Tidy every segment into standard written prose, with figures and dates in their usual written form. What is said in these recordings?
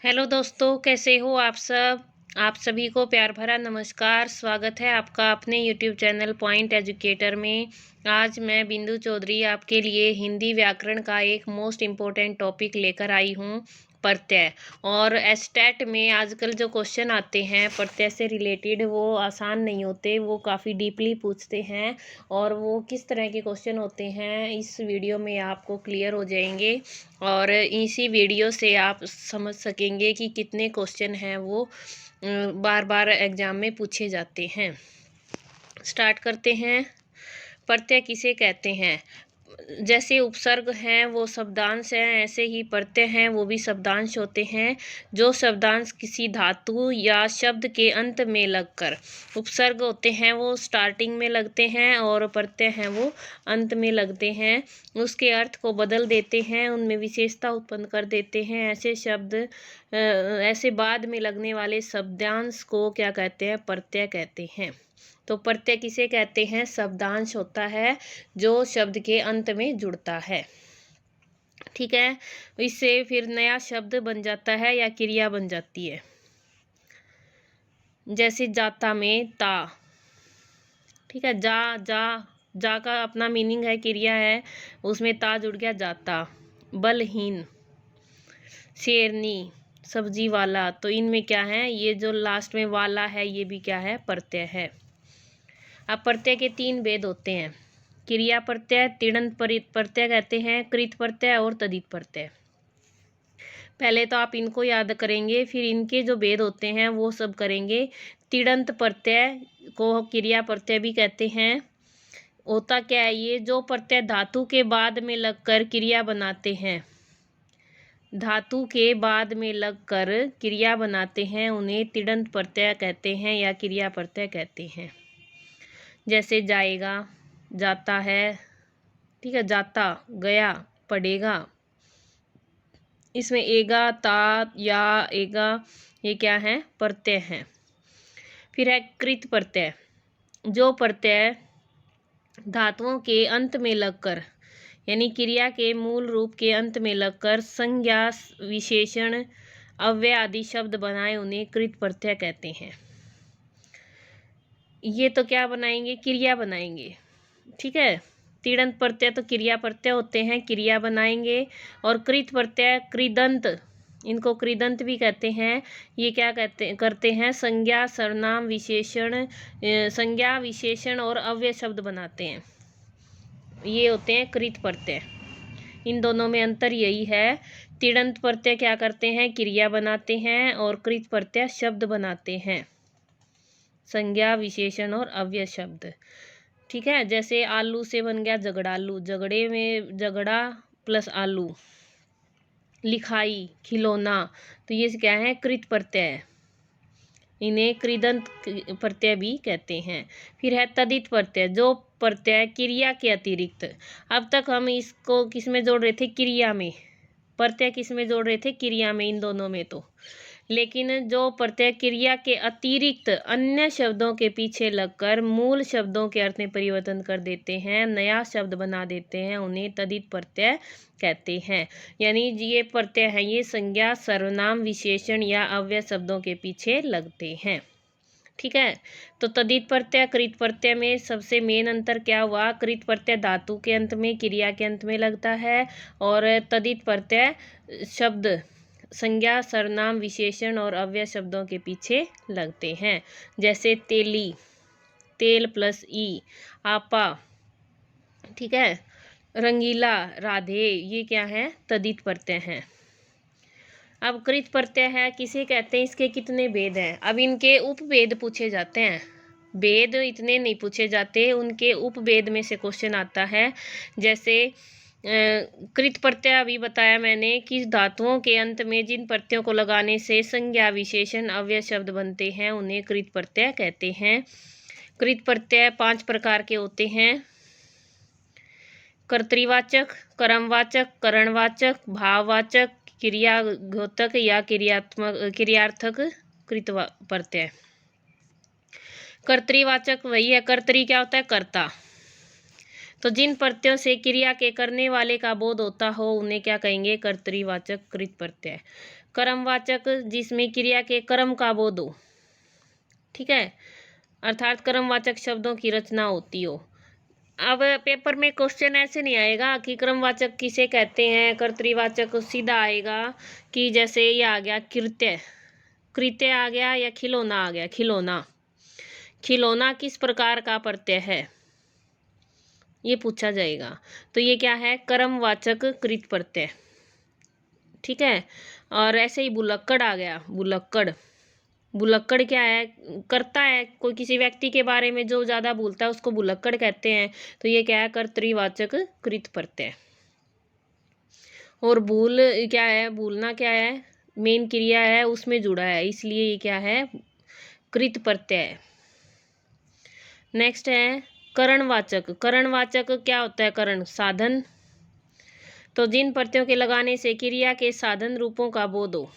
Hello दोस्तों, कैसे हो आप सब। आप सभी को प्यार भरा नमस्कार। स्वागत है आपका अपने यूट्यूब चैनल पॉइंट एजुकेटर में। आज मैं बिंदु चौधरी आपके लिए हिंदी व्याकरण का एक मोस्ट इम्पोर्टेंट टॉपिक लेकर आई हूँ, प्रत्यय। और एस्टेट में आजकल जो क्वेश्चन आते हैं प्रत्यय से रिलेटेड, वो आसान नहीं होते, वो काफ़ी डीपली पूछते हैं। और वो किस तरह के क्वेश्चन होते हैं इस वीडियो में आपको क्लियर हो जाएंगे। और इसी वीडियो से आप समझ सकेंगे कि कितने क्वेश्चन हैं वो बार बार एग्जाम में पूछे जाते हैं। स्टार्ट करते हैं। प्रत्यय किसे कहते हैं। जैसे उपसर्ग हैं वो शब्दांश हैं, ऐसे ही प्रत्यय हैं वो भी शब्दांश होते हैं। जो शब्दांश किसी धातु या शब्द के अंत में लगकर, उपसर्ग होते हैं वो स्टार्टिंग में लगते हैं और प्रत्यय हैं वो अंत में लगते हैं, उसके अर्थ को बदल देते हैं, उनमें विशेषता उत्पन्न कर देते हैं। ऐसे शब्द ऐसे बाद में लगने वाले शब्दांश को क्या कहते हैं, प्रत्यय कहते हैं। तो प्रत्यय किसे कहते हैं, शब्दांश होता है जो शब्द के अंत में जुड़ता है। ठीक है, इससे फिर नया शब्द बन जाता है या क्रिया बन जाती है। जैसे जाता में ता। ठीक है, जा का अपना मीनिंग है, क्रिया है, उसमें ता जुड़ गया, जाता। बलहीन, शेरनी, सब्जी वाला। तो इनमें क्या है, ये जो लास्ट में वाला है ये भी क्या है, प्रत्यय है। अब प्रत्यय के तीन भेद होते हैं। क्रिया प्रत्यय, तिङत प्रत्यय कहते हैं, कृत प्रत्यय और तद्धित प्रत्यय। पहले तो आप इनको याद करेंगे, फिर इनके जो भेद होते हैं वो सब करेंगे। तिङत प्रत्यय को क्रिया प्रत्यय भी कहते हैं। होता क्या है, ये जो प्रत्यय धातु के बाद में लगकर क्रिया बनाते हैं, धातु के बाद में लगकर क्रिया बनाते हैं, उन्हें तिङत प्रत्यय कहते हैं या क्रिया प्रत्यय कहते हैं। जैसे जाएगा, जाता है। ठीक है, जाता, गया, पढ़ेगा। इसमें एगा, ता या एगा, ये क्या है, प्रत्यय हैं। फिर है कृत प्रत्यय। जो प्रत्यय धातुओं के अंत में लगकर, यानी क्रिया के मूल रूप के अंत में लगकर संज्ञा, विशेषण, अव्यय आदि शब्द बनाए, उन्हें कृत प्रत्यय कहते हैं। ये तो क्या बनाएंगे, क्रिया बनाएंगे। ठीक है, तिङत प्रत्यय तो क्रिया प्रत्यय होते हैं, क्रिया बनाएंगे। और कृत प्रत्यय, कृदंत, इनको कृदंत भी कहते हैं। ये क्या करते हैं, संज्ञा, सर्वनाम, विशेषण, संज्ञा, विशेषण और अव्यय शब्द बनाते हैं। ये होते हैं कृत प्रत्यय। इन दोनों में अंतर यही है, तिङत प्रत्यय क्या करते हैं, क्रिया बनाते हैं, और कृत प्रत्यय शब्द बनाते हैं, संज्ञा, विशेषण और अव्यय शब्द। ठीक है, जैसे आलू से बन गया झगड़ालू, झगड़े में झगड़ा प्लस आलू। लिखाई, खिलौना, तो ये क्या है, कृत प्रत्यय, इन्हें कृदंत प्रत्यय भी कहते हैं। फिर है तद्धित प्रत्यय, जो प्रत्यय क्रिया के अतिरिक्त, अब तक हम इसको किस में जोड़ रहे थे, क्रिया में। प्रत्यय किस में जोड़ रहे थे, क्रिया में, इन दोनों में तो। लेकिन जो प्रत्यय क्रिया के अतिरिक्त अन्य शब्दों के पीछे लगकर मूल शब्दों के अर्थ में परिवर्तन कर देते हैं, नया शब्द बना देते हैं, उन्हें तद्धित प्रत्यय कहते हैं। यानी ये प्रत्यय हैं, ये संज्ञा, सर्वनाम, विशेषण या अव्यय शब्दों के पीछे लगते हैं। ठीक है, तो तद्धित प्रत्यय कृत प्रत्यय में सबसे मेन अंतर क्या हुआ, कृत प्रत्यय धातु के अंत में, क्रिया के अंत में लगता है, और तद्धित प्रत्यय शब्द, संज्ञा, सर्वनाम, विशेषण और अव्यय शब्दों के पीछे लगते हैं। जैसे तेली, तेल प्लस ई, आपा। ठीक है, रंगीला, राधे, ये क्या है, तद्धित प्रत्यय हैं। अब कृत प्रत्यय है, किसे कहते हैं, इसके कितने भेद हैं। अब इनके उपभेद पूछे जाते हैं, भेद इतने नहीं पूछे जाते, उनके उपभेद में से क्वेश्चन आता है। जैसे कृत प्रत्यय अभी बताया मैंने कि धातुओं के अंत में जिन प्रत्ययों को लगाने से संज्ञा, विशेषण, अव्यय शब्द बनते हैं, उन्हें कृत प्रत्यय कहते हैं। कृत प्रत्यय 5 प्रकार के होते हैं। कर्तृवाचक, कर्मवाचक, करणवाचक, भाववाचक, क्रियाद्योतक या क्रियार्थक कृत प्रत्यय। कर्तृवाचक वही है, कर्तरी क्या होता है, कर्ता। तो जिन प्रत्ययों से क्रिया के करने वाले का बोध होता हो उन्हें क्या कहेंगे? कर्तृवाचक कृत प्रत्यय। कर्मवाचक जिसमें क्रिया के कर्म का बोध हो, ठीक है, अर्थात कर्मवाचक शब्दों की रचना होती हो। अब पेपर में क्वेश्चन ऐसे नहीं आएगा कि क्रमवाचक किसे कहते हैं, कर्तृवाचक सीधा आएगा कि जैसे ये आ गया कृत्य, कृत्य आ गया, या खिलौना आ गया, खिलौना, खिलौना किस प्रकार का प्रत्यय है, ये पूछा जाएगा। तो ये क्या है? कर्मवाचक कृत प्रत्यय, ठीक है। और ऐसे ही बुलक्कड़ आ गया, बुलक्कड़, बुलक्कड़ क्या है? करता है, कोई किसी व्यक्ति के बारे में जो ज्यादा बोलता है उसको बुलक्कड़ कहते हैं। तो ये क्या है? कर्तृवाचक कृत प्रत्यय। और भूल क्या है? भूलना क्या है? मेन क्रिया है, उसमें जुड़ा है, इसलिए ये क्या है? कृत प्रत्यय। नेक्स्ट है करणवाचक। करणवाचक क्या होता है? करण, साधन। तो जिन प्रत्ययों के लगाने से क्रिया के साधन रूपों का बोध हो,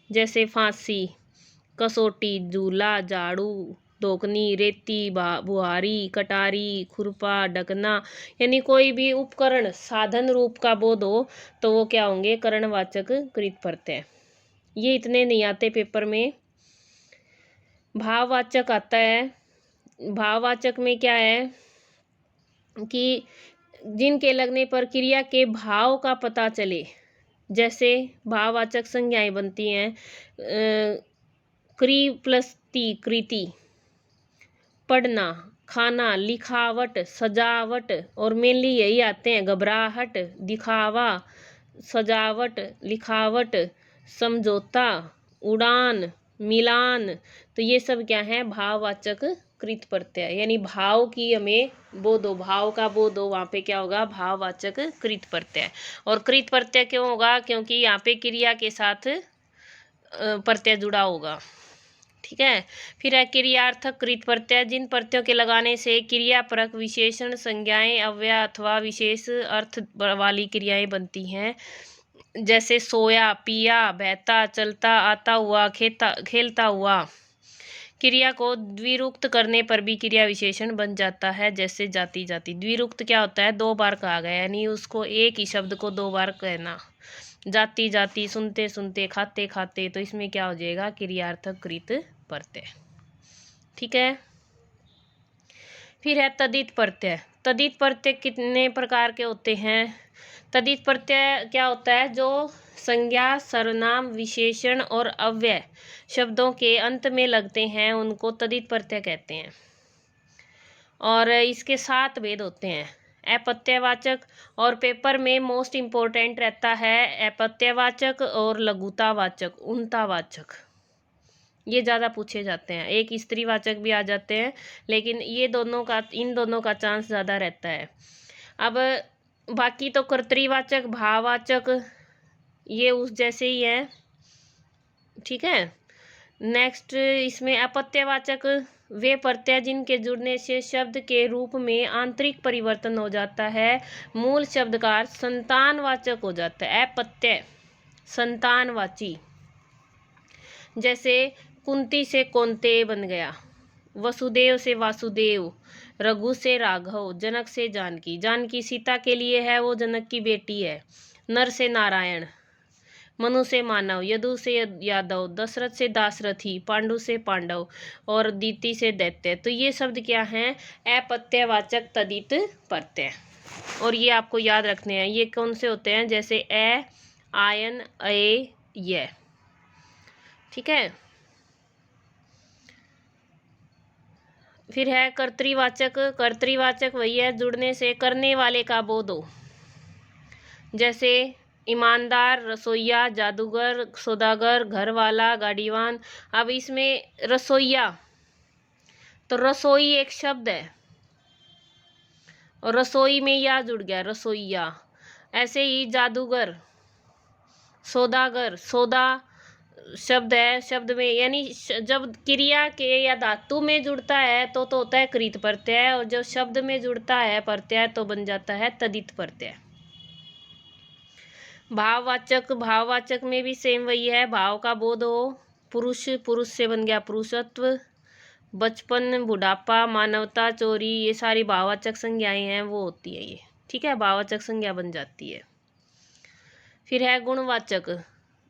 जैसे फांसी, कसोटी, झूला, झाड़ू, धोकनी, रेती, बुहारी, कटारी, खुरपा, ढकना, यानी कोई भी उपकरण साधन रूप का बोध हो तो वो क्या होंगे? करणवाचक कृत प्रत्यय। ये इतने नहीं आते पेपर में। भाववाचक आता है। भाववाचक में क्या है कि जिनके लगने पर क्रिया के भाव का पता चले, जैसे भाववाचक संज्ञाएं बनती हैं क्री प्लस ती, कृति, पढ़ना, खाना, लिखावट, सजावट, और मेनली यही आते हैं घबराहट, दिखावा, सजावट, लिखावट, समझौता, उड़ान, मिलान। तो ये सब क्या है? भाववाचक कृत प्रत्यय, यानी भाव की हमें बोध हो, भाव का बोध हो, वहाँ पे क्या होगा? भाववाचक कृत प्रत्यय। और कृत प्रत्यय क्यों होगा? क्योंकि यहाँ पे क्रिया के साथ प्रत्यय जुड़ा होगा, ठीक है। फिर है क्रियार्थक कृत प्रत्यय। जिन प्रत्ययों के लगाने से क्रियापरक विशेषण, संज्ञाएं, अव्यय अथवा विशेष अर्थ वाली क्रियाएं बनती हैं, जैसे सोया, पिया, बहता, चलता, आता हुआ, खेलता हुआ। क्रिया को द्विरुक्त करने पर भी क्रिया विशेषण बन जाता है, जैसे जाति, जाति। द्विरुक्त क्या होता है? 2 बार कहा गया, यानी उसको एक ही शब्द को 2 बार कहना। जाति, जाति, सुनते सुनते, खाते खाते। तो इसमें क्या हो जाएगा? क्रियार्थक कृत प्रत्यय, ठीक है। फिर है तदित प्रत्यय। तदित प्रत्यय कितने प्रकार के होते हैं? तदित प्रत्यय क्या होता है? जो संज्ञा, सर्वनाम, विशेषण और अव्यय शब्दों के अंत में लगते हैं उनको तदित प्रत्यय कहते हैं। और इसके 7 भेद होते हैं। अपत्यवाचक, और पेपर में मोस्ट इम्पोर्टेंट रहता है अपत्यवाचक और लघुतावाचक, उन्नतावाचक, ये ज़्यादा पूछे जाते हैं। एक स्त्रीवाचक भी आ जाते हैं, लेकिन ये दोनों का, इन दोनों का चांस ज़्यादा रहता है। अब बाकी तो कर्तृवाचक, भाववाचक, ये उस जैसे ही है, ठीक है। नेक्स्ट इसमें अपत्यवाचक वे प्रत्यय जिनके जुड़ने से शब्द के रूप में आंतरिक परिवर्तन हो जाता है, मूल शब्द का अर्थ संतानवाचक हो जाता है। अपत्यय संतानवाची, जैसे कुंती से कौंते बन गया, वसुदेव से वासुदेव, रघु से राघव, जनक से जानकी। जानकी सीता के लिए है, वो जनक की बेटी है। नर से नारायण, मनु से मानव, यदु से यादव, दशरथ से दासरथी, पांडु से पांडव, और दीति से दैत्य। तो ये शब्द क्या हैं? अपत्यवाचक तदित प्रत्यय। और ये आपको याद रखने हैं। ये कौन से होते हैं? जैसे ए, आयन, ए, ये, ठीक है। फिर है कर्तृवाचक। कर्तृवाचक वही है जुड़ने से करने वाले का बोध हो, जैसे ईमानदार, रसोइया, जादूगर, सौदागर, घरवाला, गाड़ीवान। अब इसमें रसोइया, तो रसोई एक शब्द है और रसोई में या जुड़ गया, रसोइया। ऐसे ही जादूगर, सौदागर, सौदा शब्द है, शब्द में यानी जब क्रिया के या धातु में जुड़ता है तो होता है कृत प्रत्यय, और जब शब्द में जुड़ता है प्रत्यय तो बन जाता है तदित प्रत्यय। भाववाचक, भाववाचक में भी सेम वही है, भाव का बोध हो। पुरुष, पुरुष से बन गया पुरुषत्व। बचपन, बुढ़ापा, मानवता, चोरी, ये सारी भाववाचक संज्ञाएं हैं वो होती है ये। ठीक है, भाववाचक संज्ञा बन जाती है। फिर है गुणवाचक।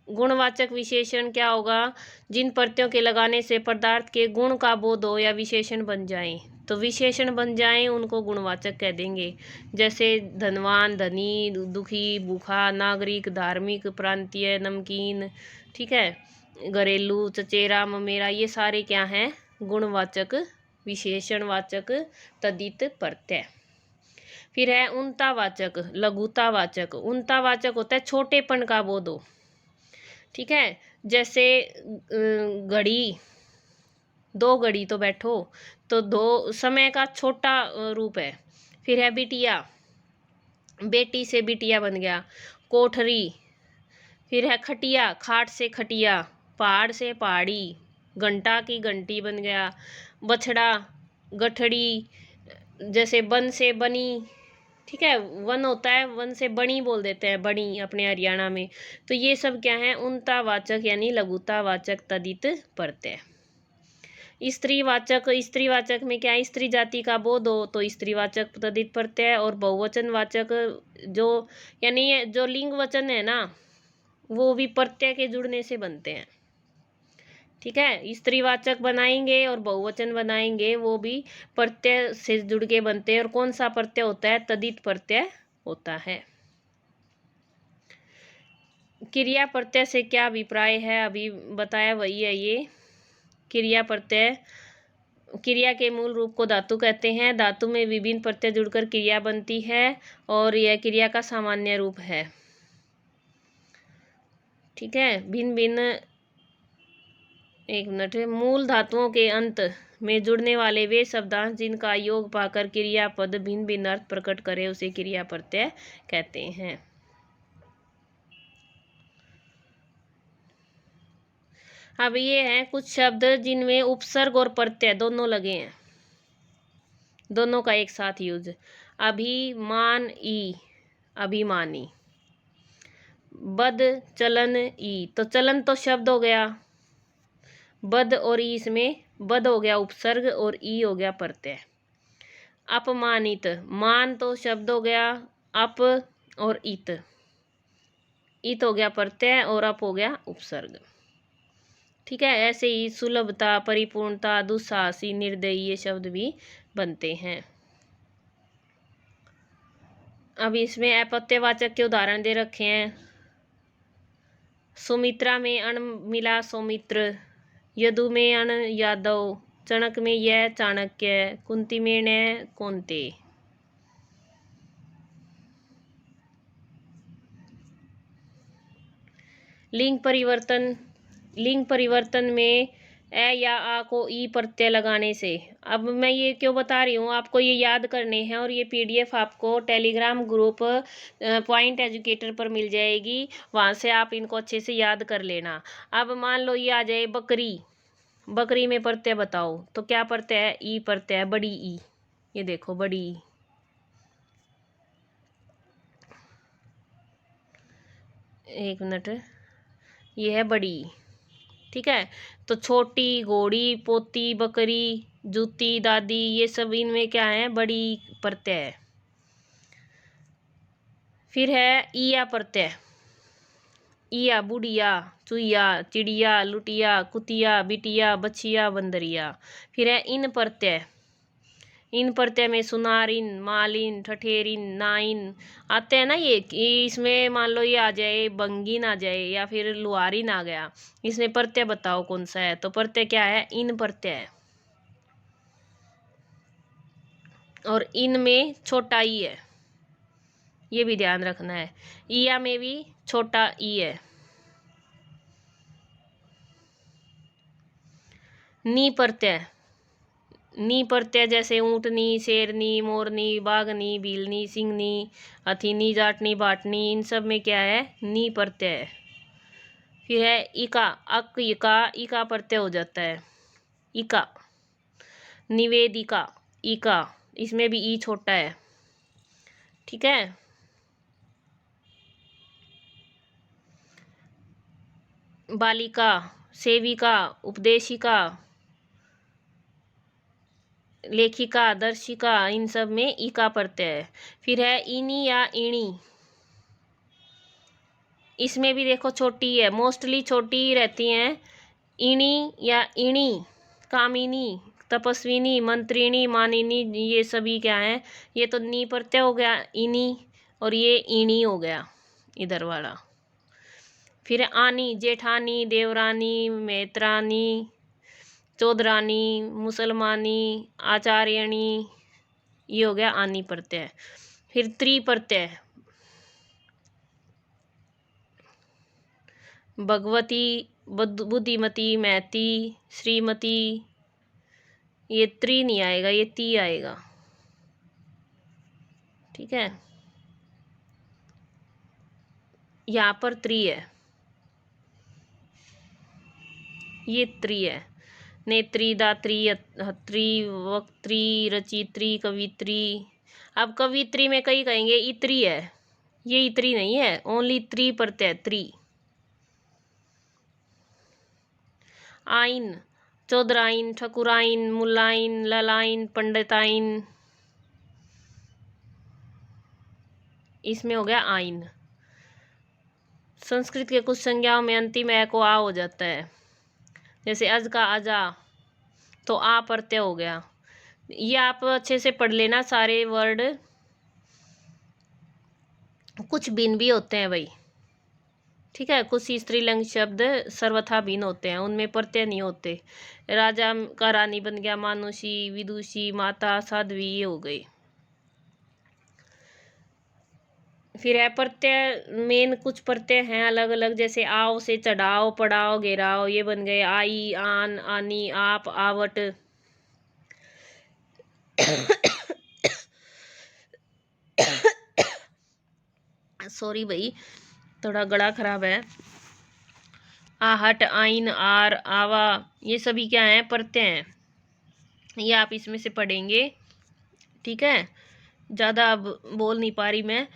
गुणवाचक विशेषण क्या होगा? जिन प्रत्ययों के लगाने से पदार्थ के गुण का बोध हो या विशेषण बन जाएं, तो विशेषण बन जाएं उनको गुणवाचक कह देंगे। जैसे धनवान, धनी, दुखी, भूखा, नागरिक, धार्मिक, प्रांतीय, नमकीन, ठीक है, घरेलू, चचेरा, ममेरा, ये सारे क्या हैं? गुणवाचक विशेषणवाचक तद्धित प्रत्यय। फिर है उनतावाचक, लघुतावाचक। उनतावाचक होता है छोटेपन का बोध हो। ठीक है, जैसे घड़ी, 2 घड़ी तो बैठो, तो 2 समय का छोटा रूप है। फिर है बिटिया, बेटी से बिटिया बन गया। कोठरी, फिर है खटिया, खाट से खटिया। पहाड़ से पहाड़ी, घंटा की घंटी बन गया। बछड़ा, गठड़ी, जैसे वन से बनी। ठीक है, वन होता है, वन से बणी बोल देते हैं, बणी अपने हरियाणा में। तो ये सब क्या है? उनतावाचक यानी लघुतावाचक तद्धित प्रत्यय। स्त्रीवाचक, स्त्रीवाचक में क्या है? स्त्री जाति का बोध हो तो स्त्रीवाचक तद्धित प्रत्यय। और बहुवचनवाचक जो यानी जो लिंग वचन है ना, वो भी प्रत्यय के जुड़ने से बनते हैं। ठीक है, स्त्रीवाचक बनाएंगे और बहुवचन बनाएंगे, वो भी प्रत्यय से जुड़ के बनते हैं। और कौन सा प्रत्यय होता है? तद्धित प्रत्यय होता है। क्रिया प्रत्यय से क्या अभिप्राय है? अभी बताया वही है ये। क्रिया प्रत्यय, क्रिया के मूल रूप को धातु कहते हैं। धातु में विभिन्न प्रत्यय जुड़कर क्रिया बनती है और यह क्रिया का सामान्य रूप है। ठीक है, भिन्न भिन्न, एक मिनट, मूल धातुओं के अंत में जुड़ने वाले वे शब्दांश जिनका योग पाकर क्रियापद भिन्न भिन्न अर्थ प्रकट करे उसे क्रिया प्रत्यय कहते हैं। अब ये हैं कुछ शब्द जिनमें उपसर्ग और प्रत्यय दोनों लगे हैं, दोनों का एक साथ यूज। अभिमान ई, अभिमानी। बद, चलन ई, तो चलन तो शब्द हो गया, बद और ई, इसमें बद हो गया उपसर्ग और ई हो गया प्रत्यय। अपमानित, मान तो शब्द हो गया, अप और इत, इत हो गया प्रत्यय और अप हो गया उपसर्ग। ठीक है, ऐसे ही सुलभता, परिपूर्णता, दुस्साहसी, निर्दयी, ये शब्द भी बनते हैं। अब इसमें अपत्यवाचक के उदाहरण दे रखे हैं। सुमित्रा में अण मिला सौमित्र, यदु में अण यादव, चणक में यह चाणक्य, कुंती में न कौन्ते। लिंग परिवर्तन, लिंग परिवर्तन में ए या आ को ई प्रत्यय लगाने से। अब मैं ये क्यों बता रही हूँ, आपको ये याद करने हैं और ये पीडीएफ आपको टेलीग्राम ग्रुप पॉइंट एजुकेटर पर मिल जाएगी, वहाँ से आप इनको अच्छे से याद कर लेना। अब मान लो ये आ जाए बकरी, बकरी में प्रत्यय बताओ, तो क्या प्रत्यय है? ई प्रत्यय, बड़ी ई, ये देखो बड़ी ई। एक मिनट, ये है बड़ी। ठीक है, तो छोटी, घोड़ी, पोती, बकरी, जूती, दादी, ये सब इनमें क्या है? बड़ी प्रत्यय है। फिर है ईया प्रत्यय, ईया, बुढ़िया, चुईया, चिड़िया, लुटिया, कुतिया, बिटिया, बछिया, बंदरिया। फिर है इन प्रत्यय, इन प्रत्यय में सुनारिन, मालिन, ठठेरिन, नाइन आते हैं ना ये। इसमें मान लो ये आ जाए बंगीन आ जाए या फिर लुहारिन आ गया, इसमें प्रत्यय बताओ कौन सा है? तो प्रत्यय क्या है? इन प्रत्यय है। और इन में छोटा ई है, ये भी ध्यान रखना है। ईया में भी छोटा ई है। नी प्रत्यय, नी प्रत्यय जैसे ऊँटनी, शेरनी, मोरनी, बाघनी, भीलनी, सिंहनी, हथीनी, जाटनी, बाटनी, इन सब में क्या है? नी प्रत्यय है। फिर है इका, अक, इका, इका प्रत्यय हो जाता है, इका। निवेदिका, इका, इसमें भी ई छोटा है। ठीक है, बालिका, सेविका, उपदेशिका, लेखिका, दर्शिका, इन सब में ई का प्रत्यय है। फिर है इनी या इणी, इसमें भी देखो छोटी है, मोस्टली छोटी ही रहती हैं। इणी या इणी, कामिनी, तपस्विनी, मंत्रिणी, मानिनी, ये सभी क्या है, ये तो नी प्रत्यय हो गया इनी, और ये इणी हो गया इधर वाला। फिर आनी, जेठानी, देवरानी, मैत्रानी, चौधरानी, मुसलमानी, आचार्यणी, ये हो गया आनी प्रत्यय। फिर त्रि प्रत्यय, भगवती, बुद्धिमती, महती, श्रीमती, ये त्रि नहीं आएगा, ये ती आएगा। ठीक है, यहाँ पर त्रि है, ये त्रि है। नेत्री, दात्री, हत्री, वक्त्री, रचित्री, कवित्री। अब कवित्री में कई कहेंगे इत्री है, ये इत्री नहीं है, ओनली त्रि प्रत्यय त्रि। आइन, चौधराइन, ठकुराइन, मुलाइन, ललाइन, पंडिताइन, इसमें हो गया आइन। संस्कृत के कुछ संज्ञाओं में अंतिम ए को आ हो जाता है, जैसे अज का अजा, तो आ प्रत्यय हो गया। ये आप अच्छे से पढ़ लेना सारे वर्ड, कुछ भिन्न भी होते हैं भाई। ठीक है, कुछ स्त्रीलिंग शब्द सर्वथा भिन्न होते हैं, उनमें प्रत्यय नहीं होते। राजा का रानी बन गया, मानुषी, विदुषी, माता, साध्वी, ये हो गई। फिर है प्रत्यय, मेन कुछ प्रत्यय हैं अलग अलग, जैसे आओ से चढ़ाओ, पढ़ाओ, घेराओ, ये बन गए आई, आन, आनी, आप, आवट। सॉरी भाई, थोड़ा गला खराब है। आहट, आइन, आर, आवा, ये सभी क्या हैं, प्रत्यय हैं। ये आप इसमें से पढ़ेंगे। ठीक है, ज़्यादा अब बोल नहीं पा रही मैं।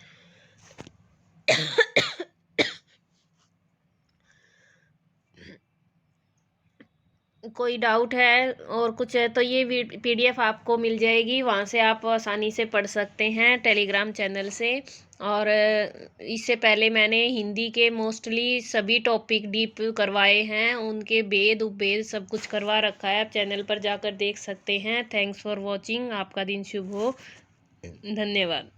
कोई डाउट है और कुछ है तो ये PDF आपको मिल जाएगी, वहाँ से आप आसानी से पढ़ सकते हैं टेलीग्राम चैनल से। और इससे पहले मैंने हिंदी के मोस्टली सभी टॉपिक डीप करवाए हैं, उनके भेद उपभेद सब कुछ करवा रखा है, आप चैनल पर जाकर देख सकते हैं। थैंक्स फॉर वॉचिंग, आपका दिन शुभ हो, धन्यवाद।